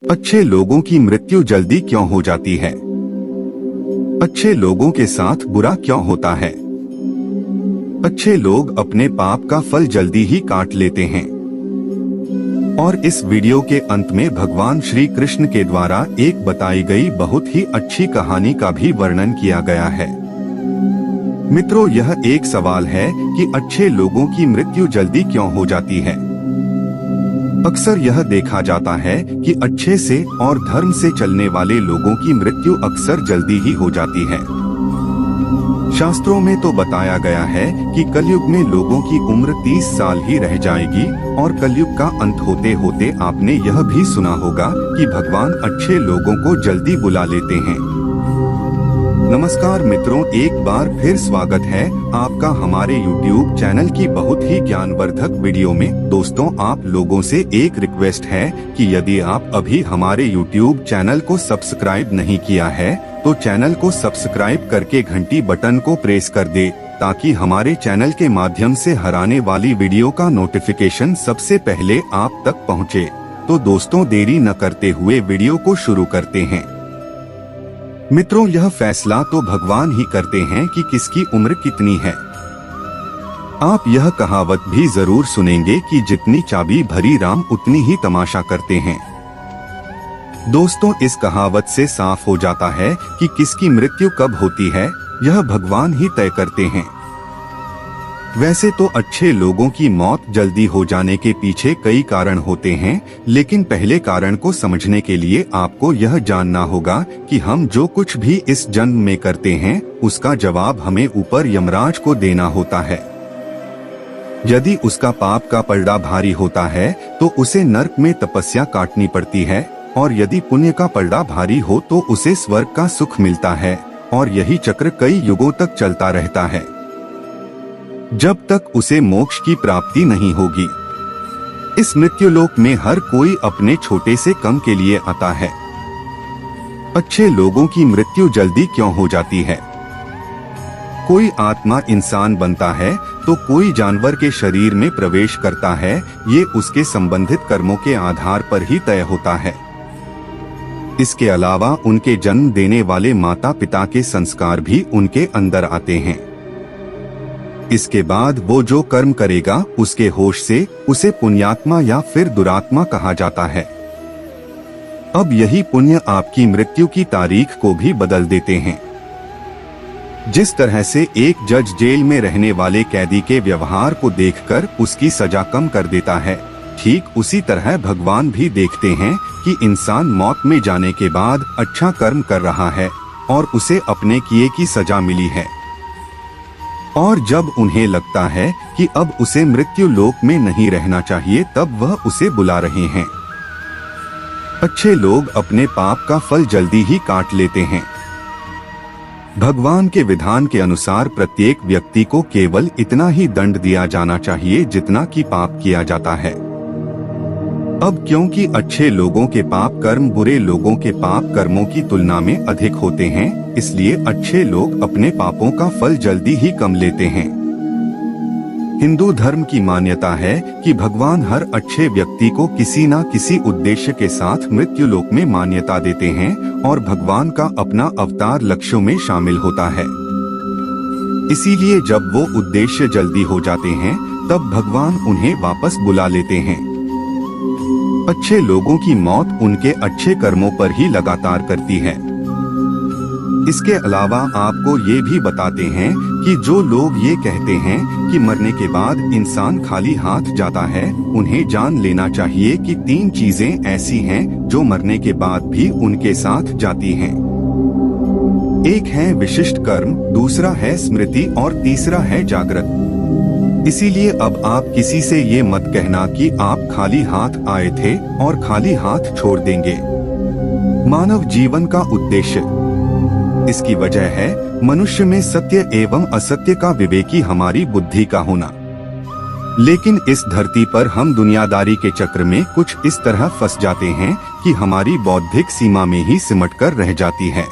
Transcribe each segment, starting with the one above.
अच्छे लोगों की मृत्यु जल्दी क्यों हो जाती है? अच्छे लोगों के साथ बुरा क्यों होता है? अच्छे लोग अपने पाप का फल जल्दी ही काट लेते हैं। और इस वीडियो के अंत में भगवान श्री कृष्ण के द्वारा एक बताई गई बहुत ही अच्छी कहानी का भी वर्णन किया गया है। मित्रों, यह एक सवाल है कि अच्छे लोगों की मृत्यु जल्दी क्यों हो जाती है। अक्सर यह देखा जाता है कि अच्छे से और धर्म से चलने वाले लोगों की मृत्यु अक्सर जल्दी ही हो जाती है। शास्त्रों में तो बताया गया है कि कलयुग में लोगों की उम्र 30 साल ही रह जाएगी और कलयुग का अंत होते होते आपने यह भी सुना होगा कि भगवान अच्छे लोगों को जल्दी बुला लेते हैं। नमस्कार मित्रों, एक बार फिर स्वागत है आपका हमारे YouTube चैनल की बहुत ही ज्ञानवर्धक वीडियो में। दोस्तों, आप लोगों से एक रिक्वेस्ट है कि यदि आप अभी हमारे YouTube चैनल को सब्सक्राइब नहीं किया है तो चैनल को सब्सक्राइब करके घंटी बटन को प्रेस कर दे, ताकि हमारे चैनल के माध्यम से हर आने वाली वीडियो का नोटिफिकेशन सबसे पहले आप तक पहुंचे। तो दोस्तों, देरी न करते हुए वीडियो को शुरू करते हैं। मित्रों, यह फैसला तो भगवान ही करते हैं कि किसकी उम्र कितनी है। आप यह कहावत भी जरूर सुनेंगे कि जितनी चाबी भरी राम उतनी ही तमाशा करते हैं। दोस्तों, इस कहावत से साफ हो जाता है कि किसकी मृत्यु कब होती है, यह भगवान ही तय करते हैं। वैसे तो अच्छे लोगों की मौत जल्दी हो जाने के पीछे कई कारण होते हैं, लेकिन पहले कारण को समझने के लिए आपको यह जानना होगा कि हम जो कुछ भी इस जन्म में करते हैं उसका जवाब हमें ऊपर यमराज को देना होता है। यदि उसका पाप का पलड़ा भारी होता है तो उसे नरक में तपस्या काटनी पड़ती है, और यदि पुण्य का पलड़ा भारी हो तो उसे स्वर्ग का सुख मिलता है। और यही चक्र कई युगों तक चलता रहता है, जब तक उसे मोक्ष की प्राप्ति नहीं होगी। इस मृत्युलोक में हर कोई अपने छोटे से कम के लिए आता है। अच्छे लोगों की मृत्यु जल्दी क्यों हो जाती है? कोई आत्मा इंसान बनता है तो कोई जानवर के शरीर में प्रवेश करता है। ये उसके संबंधित कर्मों के आधार पर ही तय होता है। इसके अलावा उनके जन्म देने वाले माता पिता के संस्कार भी उनके अंदर आते हैं। इसके बाद वो जो कर्म करेगा उसके होश से उसे पुण्यात्मा या फिर दुरात्मा कहा जाता है। अब यही पुण्य आपकी मृत्यु की तारीख को भी बदल देते हैं। जिस तरह से एक जज जेल में रहने वाले कैदी के व्यवहार को देखकर उसकी सजा कम कर देता है, ठीक उसी तरह भगवान भी देखते हैं कि इंसान मौत में जाने के बाद अच्छा कर्म कर रहा है और उसे अपने किए की सजा मिली है। और जब उन्हें लगता है कि अब उसे मृत्यु लोक में नहीं रहना चाहिए, तब वह उसे बुला रहे हैं। अच्छे लोग अपने पाप का फल जल्दी ही काट लेते हैं। भगवान के विधान के अनुसार प्रत्येक व्यक्ति को केवल इतना ही दंड दिया जाना चाहिए जितना कि पाप किया जाता है। अब क्योंकि अच्छे लोगों के पाप कर्म बुरे लोगों के पाप कर्मों की तुलना में अधिक होते हैं, इसलिए अच्छे लोग अपने पापों का फल जल्दी ही कम लेते हैं। हिंदू धर्म की मान्यता है कि भगवान हर अच्छे व्यक्ति को किसी न किसी उद्देश्य के साथ मृत्यु लोक में मान्यता देते हैं और भगवान का अपना अवतार लक्ष्यों में शामिल होता है। इसीलिए जब वो उद्देश्य जल्दी हो जाते हैं तब भगवान उन्हें वापस बुला लेते हैं। अच्छे लोगों की मौत उनके अच्छे कर्मों पर ही लगातार करती है। इसके अलावा आपको ये भी बताते हैं कि जो लोग ये कहते हैं कि मरने के बाद इंसान खाली हाथ जाता है, उन्हें जान लेना चाहिए कि 3 चीजें ऐसी हैं जो मरने के बाद भी उनके साथ जाती हैं। एक है विशिष्ट कर्म, दूसरा है स्मृति और तीसरा है जागृत। इसीलिए अब आप किसी से ये मत कहना कि आप खाली हाथ आए थे और खाली हाथ छोड़ देंगे। मानव जीवन का उद्देश्य, इसकी वजह है मनुष्य में सत्य एवं असत्य का विवेकी हमारी बुद्धि का होना। लेकिन इस धरती पर हम दुनियादारी के चक्र में कुछ इस तरह फंस जाते हैं कि हमारी बौद्धिक सीमा में ही सिमट कर रह जाती है।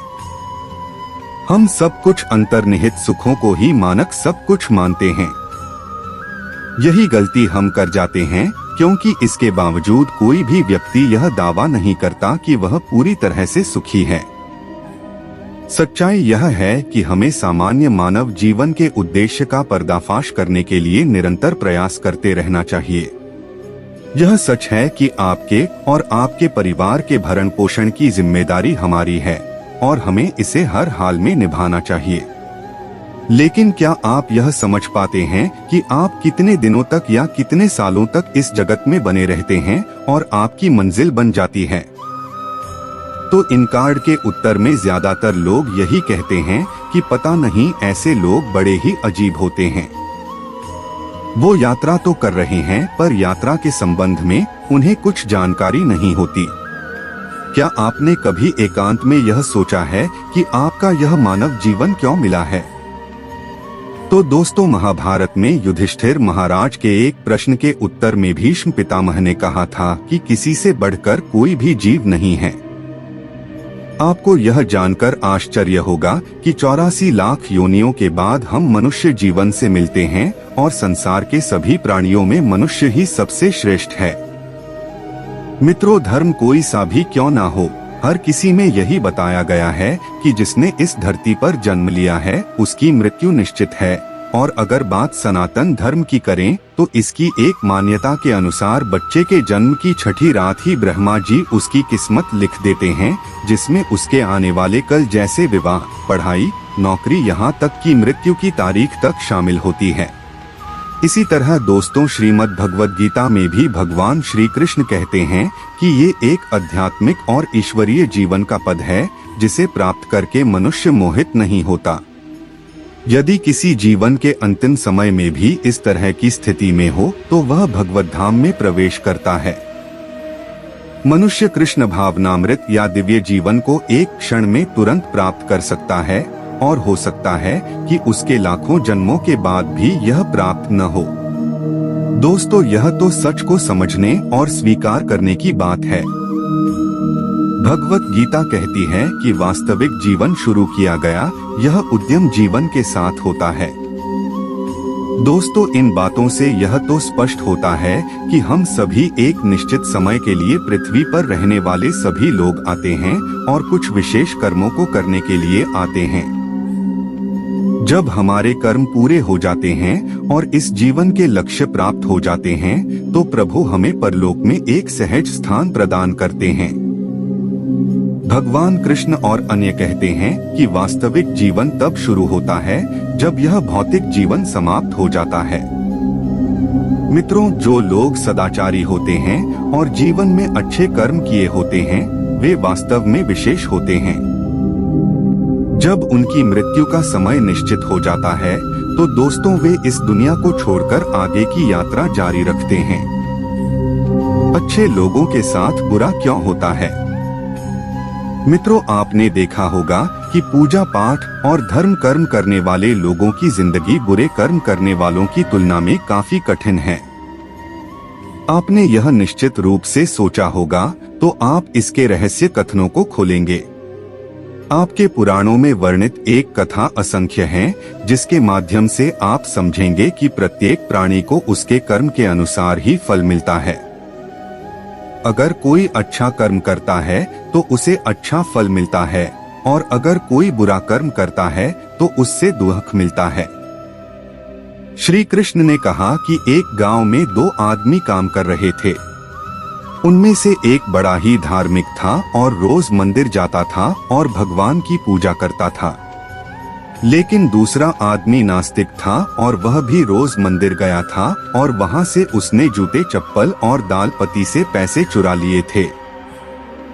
हम सब कुछ अंतर्निहित सुखों को ही मानक सब कुछ मानते हैं। यही गलती हम कर जाते हैं क्योंकि इसके बावजूद कोई भी व्यक्ति यह दावा नहीं करता कि वह पूरी तरह से सुखी है। सच्चाई यह है कि हमें सामान्य मानव जीवन के उद्देश्य का पर्दाफाश करने के लिए निरंतर प्रयास करते रहना चाहिए। यह सच है कि आपके और आपके परिवार के भरण पोषण की जिम्मेदारी हमारी है और हमें इसे हर हाल में निभाना चाहिए। लेकिन क्या आप यह समझ पाते हैं कि आप कितने दिनों तक या कितने सालों तक इस जगत में बने रहते हैं और आपकी मंजिल बन जाती है? तो इन कार्ड के उत्तर में ज्यादातर लोग यही कहते हैं कि पता नहीं, ऐसे लोग बड़े ही अजीब होते हैं। वो यात्रा तो कर रहे हैं पर यात्रा के संबंध में उन्हें कुछ जानकारी नहीं होती। क्या आपने कभी एकांत में यह सोचा है कि आपका यह मानव जीवन क्यों मिला है? तो दोस्तों, महाभारत में युधिष्ठिर महाराज के एक प्रश्न के उत्तर में भीष्म पितामह ने कहा था कि किसी से बढ़कर कोई भी जीव नहीं है। आपको यह जानकर आश्चर्य होगा कि 84 लाख योनियों के बाद हम मनुष्य जीवन से मिलते हैं और संसार के सभी प्राणियों में मनुष्य ही सबसे श्रेष्ठ है। मित्रों, धर्म कोई सा भी क्यों ना हो, हर किसी में यही बताया गया है कि जिसने इस धरती पर जन्म लिया है उसकी मृत्यु निश्चित है। और अगर बात सनातन धर्म की करें तो इसकी एक मान्यता के अनुसार बच्चे के जन्म की छठी रात ही ब्रह्मा जी उसकी किस्मत लिख देते हैं, जिसमें उसके आने वाले कल जैसे विवाह, पढ़ाई, नौकरी, यहाँ तक कि मृत्यु की तारीख तक शामिल होती है। इसी तरह दोस्तों, श्रीमद् भगवद गीता में भी भगवान श्री कृष्ण कहते हैं कि ये एक आध्यात्मिक और ईश्वरीय जीवन का पद है जिसे प्राप्त करके मनुष्य मोहित नहीं होता। यदि किसी जीवन के अंतिम समय में भी इस तरह की स्थिति में हो तो वह भगवत धाम में प्रवेश करता है। मनुष्य कृष्ण भावनामृत या दिव्य जीवन को एक क्षण में तुरंत प्राप्त कर सकता है और हो सकता है कि उसके लाखों जन्मों के बाद भी यह प्राप्त न हो। दोस्तों, यह तो सच को समझने और स्वीकार करने की बात है। भगवत गीता कहती है कि वास्तविक जीवन शुरू किया गया यह उद्यम जीवन के साथ होता है। दोस्तों, इन बातों से यह तो स्पष्ट होता है कि हम सभी एक निश्चित समय के लिए पृथ्वी पर रहने वाले सभी लोग आते हैं और कुछ विशेष कर्मों को करने के लिए आते हैं। जब हमारे कर्म पूरे हो जाते हैं और इस जीवन के लक्ष्य प्राप्त हो जाते हैं तो प्रभु हमें परलोक में एक सहज स्थान प्रदान करते हैं। भगवान कृष्ण और अन्य कहते हैं कि वास्तविक जीवन तब शुरू होता है जब यह भौतिक जीवन समाप्त हो जाता है। मित्रों, जो लोग सदाचारी होते हैं और जीवन में अच्छे कर्म किए होते हैं वे वास्तव में विशेष होते हैं। जब उनकी मृत्यु का समय निश्चित हो जाता है तो दोस्तों वे इस दुनिया को छोड़कर आगे की यात्रा जारी रखते हैं। अच्छे लोगों के साथ बुरा क्यों होता है? मित्रों, आपने देखा होगा कि पूजा पाठ और धर्म कर्म करने वाले लोगों की जिंदगी बुरे कर्म करने वालों की तुलना में काफी कठिन है। आपने यह निश्चित रूप से सोचा होगा, तो आप इसके रहस्य कथनों को खोलेंगे। आपके पुराणों में वर्णित एक कथा असंख्य है जिसके माध्यम से आप समझेंगे कि प्रत्येक प्राणी को उसके कर्म के अनुसार ही फल मिलता है। अगर कोई अच्छा कर्म करता है तो उसे अच्छा फल मिलता है और अगर कोई बुरा कर्म करता है तो उससे दुख मिलता है। श्री कृष्ण ने कहा कि एक गांव में 2 आदमी काम कर रहे थे। उनमें से एक बड़ा ही धार्मिक था और रोज मंदिर जाता था और भगवान की पूजा करता था, लेकिन दूसरा आदमी नास्तिक था और वह भी रोज मंदिर गया था और वहां से उसने जूते, चप्पल और दाल पत्ती से पैसे चुरा लिए थे।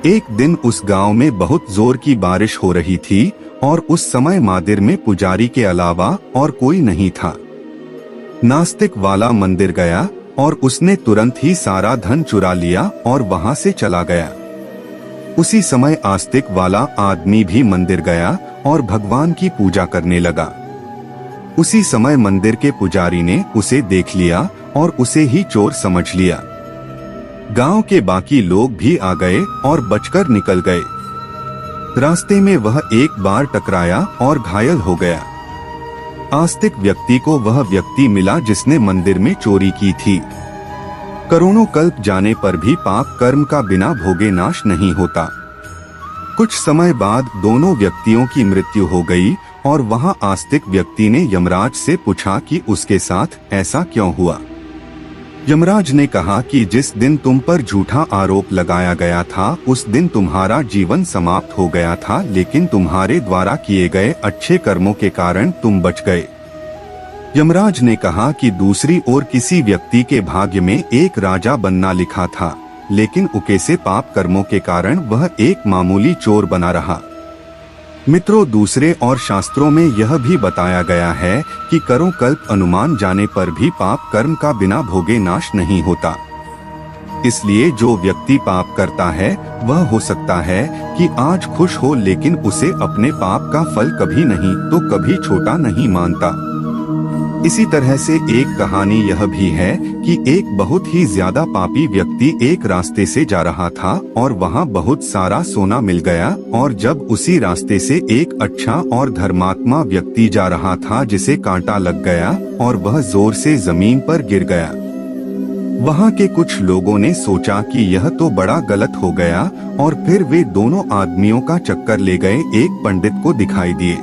एक दिन उस गांव में बहुत जोर की बारिश हो रही थी और उस समय मंदिर में पुजारी के अलावा और कोई नहीं था। नास्तिक वाला मंदिर गया और उसने तुरंत ही सारा धन चुरा लिया और वहां से चला गया। उसी समय आस्तिक वाला आदमी भी मंदिर गया और भगवान की पूजा करने लगा। उसी समय मंदिर के पुजारी ने उसे देख लिया और उसे ही चोर समझ लिया। गांव के बाकी लोग भी आ गए और बचकर निकल गए। रास्ते में वह एक बार टकराया और घायल हो गया। आस्तिक व्यक्ति को वह व्यक्ति मिला जिसने मंदिर में चोरी की थी। करोड़ों कल्प जाने पर भी पाप कर्म का बिना भोगे नाश नहीं होता। कुछ समय बाद दोनों व्यक्तियों की मृत्यु हो गई और वहां आस्तिक व्यक्ति ने यमराज से पूछा कि उसके साथ ऐसा क्यों हुआ। यमराज ने कहा कि जिस दिन तुम पर झूठा आरोप लगाया गया था उस दिन तुम्हारा जीवन समाप्त हो गया था, लेकिन तुम्हारे द्वारा किए गए अच्छे कर्मों के कारण तुम बच गए। यमराज ने कहा कि दूसरी ओर किसी व्यक्ति के भाग्य में एक राजा बनना लिखा था, लेकिन उकेसे पाप कर्मों के कारण वह एक मामूली चोर बना रहा। मित्रों, दूसरे और शास्त्रों में यह भी बताया गया है कि करों कल्प अनुमान जाने पर भी पाप कर्म का बिना भोगे नाश नहीं होता। इसलिए जो व्यक्ति पाप करता है वह हो सकता है कि आज खुश हो, लेकिन उसे अपने पाप का फल कभी नहीं तो कभी छोटा नहीं मानता। इसी तरह से एक कहानी यह भी है कि एक बहुत ही ज्यादा पापी व्यक्ति एक रास्ते से जा रहा था और वहां बहुत सारा सोना मिल गया, और जब उसी रास्ते से एक अच्छा और धर्मात्मा व्यक्ति जा रहा था जिसे कांटा लग गया और वह जोर से जमीन पर गिर गया। वहां के कुछ लोगों ने सोचा कि यह तो बड़ा गलत हो गया, और फिर वे दोनों आदमियों का चक्कर ले गए एक पंडित को दिखाई दिए।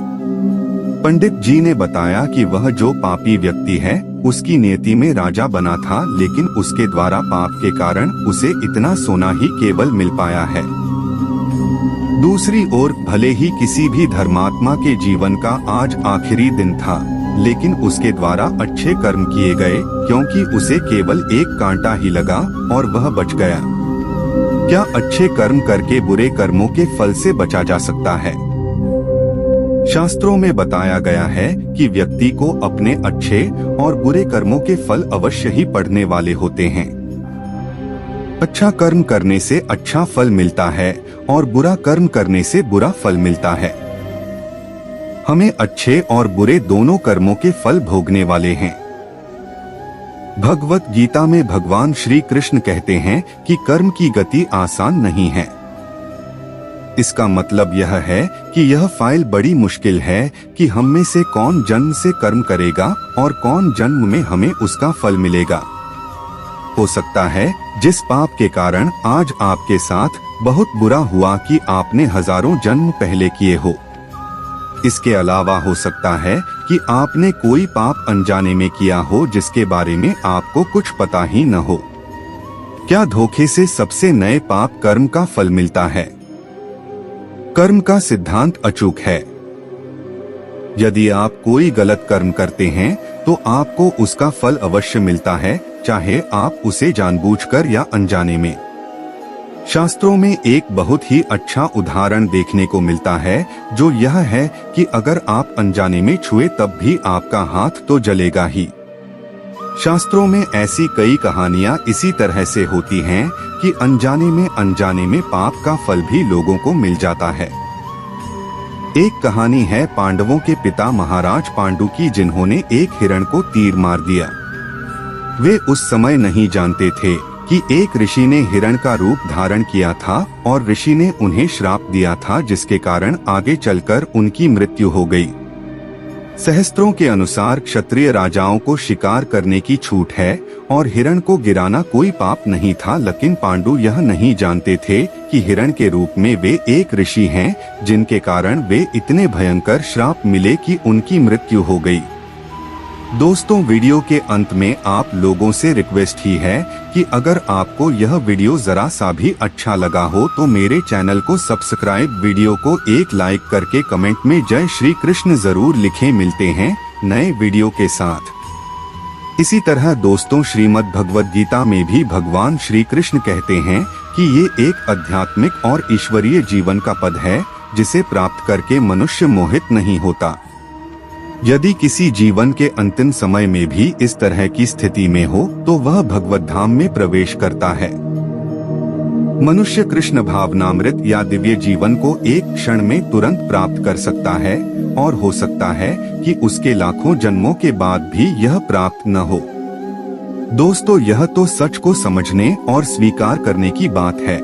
पंडित जी ने बताया कि वह जो पापी व्यक्ति है उसकी नियति में राजा बना था, लेकिन उसके द्वारा पाप के कारण उसे इतना सोना ही केवल मिल पाया है। दूसरी ओर भले ही किसी भी धर्मात्मा के जीवन का आज आखिरी दिन था, लेकिन उसके द्वारा अच्छे कर्म किए गए, क्योंकि उसे केवल एक कांटा ही लगा और वह बच गया। क्या अच्छे कर्म करके बुरे कर्मों के फल से बचा जा सकता है? शास्त्रों में बताया गया है कि व्यक्ति को अपने अच्छे और बुरे कर्मों के फल अवश्य ही पड़ने वाले होते हैं। अच्छा कर्म करने से अच्छा फल मिलता है और बुरा कर्म करने से बुरा फल मिलता है। हमें अच्छे और बुरे दोनों कर्मों के फल भोगने वाले हैं। भगवत गीता में भगवान श्री कृष्ण कहते हैं कि कर्म की गति आसान नहीं है। इसका मतलब यह है कि यह फाइल बड़ी मुश्किल है कि हम में से कौन जन्म से कर्म करेगा और कौन जन्म में हमें उसका फल मिलेगा। हो सकता है जिस पाप के कारण आज आपके साथ बहुत बुरा हुआ कि आपने हजारों जन्म पहले किए हो। इसके अलावा हो सकता है कि आपने कोई पाप अनजाने में किया हो जिसके बारे में आपको कुछ पता ही न हो। क्या धोखे से सबसे नए पाप कर्म का फल मिलता है? कर्म का सिद्धांत अचूक है। यदि आप कोई गलत कर्म करते हैं तो आपको उसका फल अवश्य मिलता है, चाहे आप उसे जानबूझकर या अनजाने में। शास्त्रों में एक बहुत ही अच्छा उदाहरण देखने को मिलता है, जो यह है कि अगर आप अनजाने में छुए तब भी आपका हाथ तो जलेगा ही। शास्त्रों में ऐसी कई कहानियां इसी तरह से होती हैं कि अनजाने में पाप का फल भी लोगों को मिल जाता है। एक कहानी है पांडवों के पिता महाराज पांडु की, जिन्होंने एक हिरण को तीर मार दिया। वे उस समय नहीं जानते थे कि एक ऋषि ने हिरण का रूप धारण किया था और ऋषि ने उन्हें श्राप दिया था, जिसके कारण आगे चलकर उनकी मृत्यु हो गई। सहस्त्रों के अनुसार क्षत्रिय राजाओं को शिकार करने की छूट है और हिरण को गिराना कोई पाप नहीं था, लेकिन पांडु यह नहीं जानते थे कि हिरण के रूप में वे एक ऋषि हैं, जिनके कारण वे इतने भयंकर श्राप मिले कि उनकी मृत्यु हो गई। दोस्तों, वीडियो के अंत में आप लोगों से रिक्वेस्ट ही है कि अगर आपको यह वीडियो जरा सा भी अच्छा लगा हो तो मेरे चैनल को सब्सक्राइब, वीडियो को एक लाइक करके कमेंट में जय श्री कृष्ण जरूर लिखें। मिलते हैं नए वीडियो के साथ। इसी तरह दोस्तों, श्रीमद् भगवद गीता में भी भगवान श्री कृष्ण कहते हैं कि ये एक आध्यात्मिक और ईश्वरीय जीवन का पद है, जिसे प्राप्त करके मनुष्य मोहित नहीं होता। यदि किसी जीवन के अंतिम समय में भी इस तरह की स्थिति में हो तो वह भगवत धाम में प्रवेश करता है। मनुष्य कृष्ण भावनामृत या दिव्य जीवन को एक क्षण में तुरंत प्राप्त कर सकता है, और हो सकता है कि उसके लाखों जन्मों के बाद भी यह प्राप्त न हो। दोस्तों, यह तो सच को समझने और स्वीकार करने की बात है।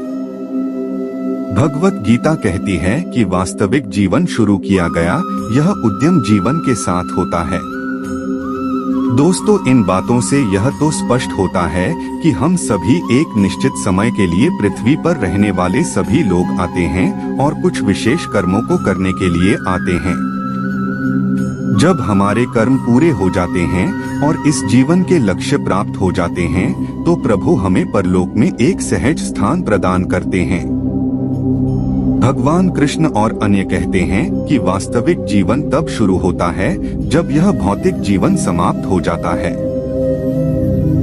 भगवत गीता कहती है कि वास्तविक जीवन शुरू किया गया यह उद्यम जीवन के साथ होता है। दोस्तों, इन बातों से यह तो स्पष्ट होता है कि हम सभी एक निश्चित समय के लिए पृथ्वी पर रहने वाले सभी लोग आते हैं और कुछ विशेष कर्मों को करने के लिए आते हैं। जब हमारे कर्म पूरे हो जाते हैं और इस जीवन के लक्ष्य प्राप्त हो जाते हैं, तो प्रभु हमें परलोक में एक सहज स्थान प्रदान करते हैं। भगवान कृष्ण और अन्य कहते हैं कि वास्तविक जीवन तब शुरू होता है जब यह भौतिक जीवन समाप्त हो जाता है।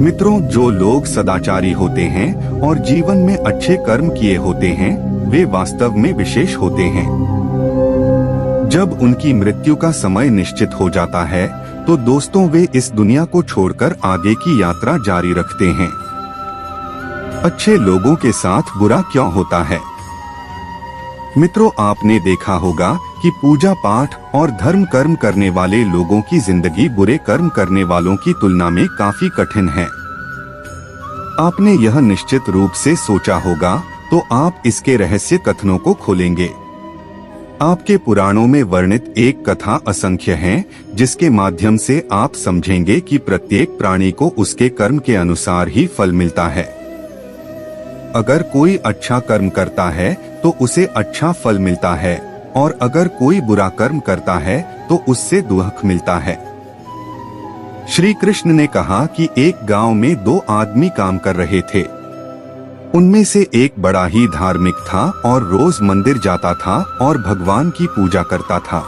मित्रों, जो लोग सदाचारी होते हैं और जीवन में अच्छे कर्म किए होते हैं, वे वास्तव में विशेष होते हैं। जब उनकी मृत्यु का समय निश्चित हो जाता है, तो दोस्तों वे इस दुनिया को छोड़कर आगे की यात्रा जारी रखते हैं। अच्छे लोगों के साथ बुरा क्यों होता है? मित्रों, आपने देखा होगा कि पूजा पाठ और धर्म कर्म करने वाले लोगों की जिंदगी बुरे कर्म करने वालों की तुलना में काफी कठिन है। आपने यह निश्चित रूप से सोचा होगा, तो आप इसके रहस्य कथनों को खोलेंगे। आपके पुराणों में वर्णित एक कथा असंख्य है, जिसके माध्यम से आप समझेंगे कि प्रत्येक प्राणी को उसके कर्म के अनुसार ही फल मिलता है। अगर कोई अच्छा कर्म करता है तो उसे अच्छा फल मिलता है, और अगर कोई बुरा कर्म करता है तो उससे दुख मिलता है। श्री कृष्ण ने कहा कि एक गांव में दो आदमी काम कर रहे थे। उनमें से एक बड़ा ही धार्मिक था और रोज मंदिर जाता था और भगवान की पूजा करता था,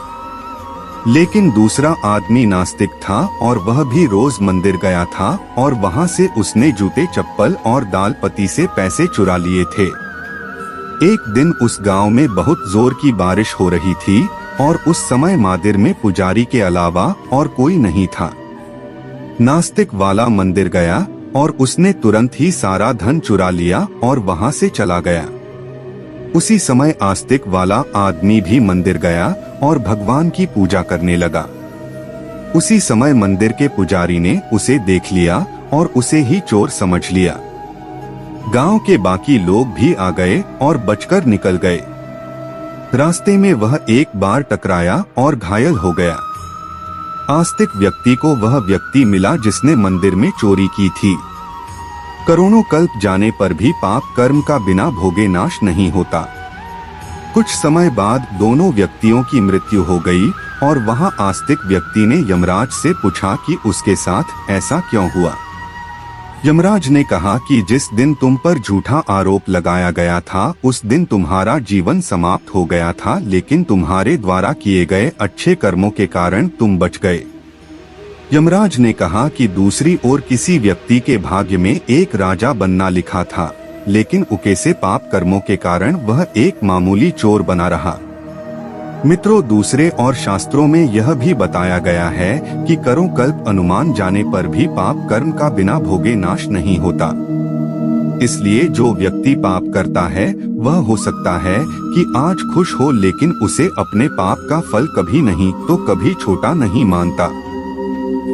लेकिन दूसरा आदमी नास्तिक था और वह भी रोज मंदिर गया था और वहां से उसने जूते चप्पल और दाल पत्ती से पैसे चुरा लिए थे। एक दिन उस गांव में बहुत जोर की बारिश हो रही थी और उस समय मंदिर में पुजारी के अलावा और कोई नहीं था। नास्तिक वाला मंदिर गया और उसने तुरंत ही सारा धन चुरा लिया और वहां से चला गया। उसी समय आस्तिक वाला आदमी भी मंदिर गया और भगवान की पूजा करने लगा। उसी समय मंदिर के पुजारी ने उसे देख लिया और उसे ही चोर समझ लिया। गांव के बाकी लोग भी आ गए और बचकर निकल गए। रास्ते में वह एक बार टकराया और घायल हो गया। आस्तिक व्यक्ति को वह व्यक्ति मिला जिसने मंदिर में चोरी की थी। करोड़ों कल्प जाने पर भी पाप कर्म का बिना भोगे नाश नहीं होता। कुछ समय बाद दोनों व्यक्तियों की मृत्यु हो गई और वहां आस्तिक व्यक्ति ने यमराज से पूछा कि उसके साथ ऐसा क्यों हुआ। यमराज ने कहा कि जिस दिन तुम पर झूठा आरोप लगाया गया था, उस दिन तुम्हारा जीवन समाप्त हो गया था, लेकिन तुम्हारे द्वारा किए गए अच्छे कर्मों के कारण तुम बच गए। यमराज ने कहा कि दूसरी ओर किसी व्यक्ति के भाग्य में एक राजा बनना लिखा था, लेकिन उके से पाप कर्मों के कारण वह एक मामूली चोर बना रहा। मित्रों, दूसरे और शास्त्रों में यह भी बताया गया है कि करों कल्प अनुमान जाने पर भी पाप कर्म का बिना भोगे नाश नहीं होता। इसलिए जो व्यक्ति पाप करता है वह हो सकता है कि आज खुश हो, लेकिन उसे अपने पाप का फल कभी नहीं तो कभी छोटा नहीं मानता।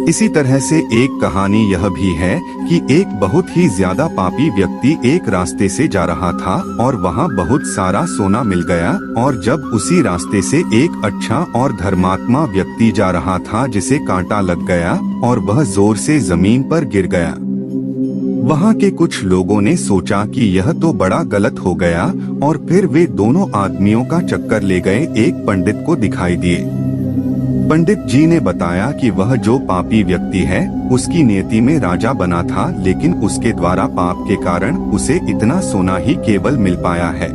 इसी तरह से एक कहानी यह भी है कि एक बहुत ही ज्यादा पापी व्यक्ति एक रास्ते से जा रहा था और वहां बहुत सारा सोना मिल गया, और जब उसी रास्ते से एक अच्छा और धर्मात्मा व्यक्ति जा रहा था जिसे कांटा लग गया और वह जोर से जमीन पर गिर गया। वहां के कुछ लोगों ने सोचा कि यह तो बड़ा गलत हो गया, और फिर वे दोनों आदमियों का चक्कर ले गए एक पंडित को दिखाई दिए। पंडित जी ने बताया कि वह जो पापी व्यक्ति है उसकी नियति में राजा बना था, लेकिन उसके द्वारा पाप के कारण उसे इतना सोना ही केवल मिल पाया है।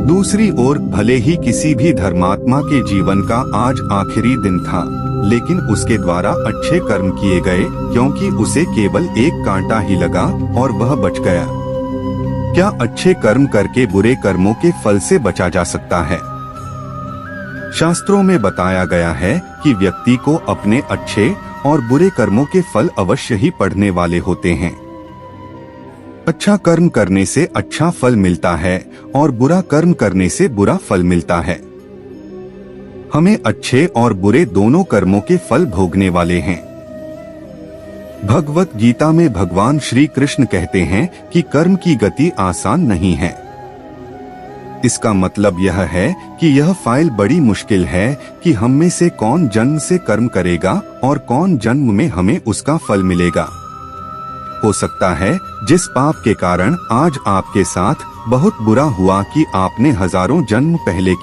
दूसरी ओर भले ही किसी भी धर्मात्मा के जीवन का आज आखिरी दिन था, लेकिन उसके द्वारा अच्छे कर्म किए गए, क्योंकि उसे केवल एक कांटा ही लगा और वह बच गया। क्या अच्छे कर्म करके बुरे कर्मों के फल से बचा जा सकता है? शास्त्रों में बताया गया है कि व्यक्ति को अपने अच्छे और बुरे कर्मों के फल अवश्य ही पड़ने वाले होते हैं। अच्छा कर्म करने से अच्छा फल मिलता है और बुरा कर्म करने से बुरा फल मिलता है। हमें अच्छे और बुरे दोनों कर्मों के फल भोगने वाले हैं। भगवत गीता में भगवान श्री कृष्ण कहते हैं कि कर्म की गति आसान नहीं है। इसका मतलब यह है कि यह फाइल बड़ी मुश्किल है कि हम में से कौन जन्म से कर्म करेगा और कौन जन्म में हमें उसका फल मिलेगा। हो सकता है जिस पाप के कारण आज आपके साथ बहुत बुरा हुआ कि आपने हजारों जन्म पहले